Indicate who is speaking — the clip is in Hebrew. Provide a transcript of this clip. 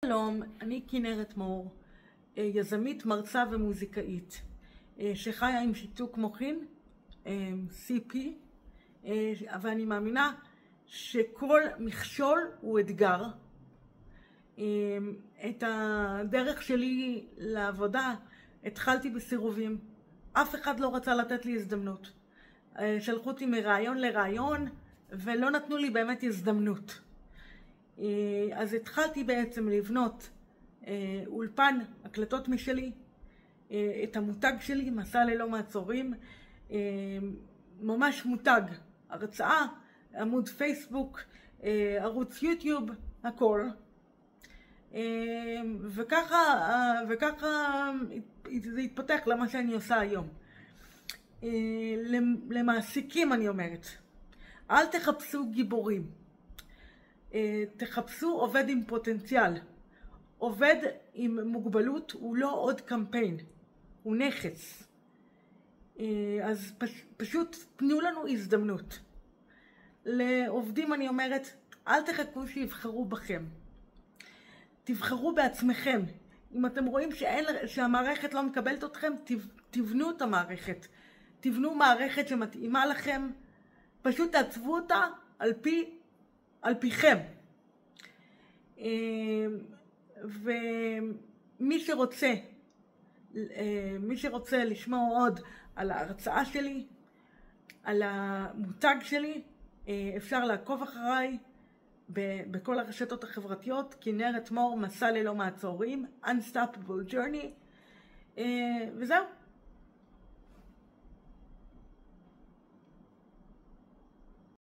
Speaker 1: שלום, אני כנרת מור, יזמית, מרצה ומוזיקאית, שחיה עם שיתוק מוחין, CP, ואני מאמינה שכל מכשול הוא אתגר. את הדרך שלי לעבודה התחלתי בסירובים. אף אחד לא רצה לתת לי הזדמנות. שלחו אותי מרעיון לרעיון ולא נתנו לי באמת הזדמנות. אז התחלתי בעצם לבנות אולפן הקלטות משלי, את המותג שלי, מסע ללא מעצורים, ממש מותג, הרצאה, עמוד פייסבוק, ערוץ יוטיוב, הכל. וככה זה התפתח למה שאני עושה היום. למעסיקים אני אומרת, אל תחפשו גיבורים, תחפשו עובד עם פוטנציאל. עובד עם מוגבלות הוא לא עוד קמפיין, הוא נכס. אז פשוט תנו לנו הזדמנות. לעובדים אני אומרת, אל תחכו שיבחרו בכם. תבחרו בעצמכם. אם אתם רואים שהמערכת לא מקבלת אתכם, תבנו את המערכת. תבנו מערכת שמתאימה לכם, פשוט תעצבו אותה על פיכם. ומי שרוצה לשמוע עוד על ההרצאה שלי, על המותג שלי, אפשר לעקוב אחריי בכל הרשתות החברתיות, כנרת מור, מסע ללא מעצורים, Unstoppable Journey, וזהו.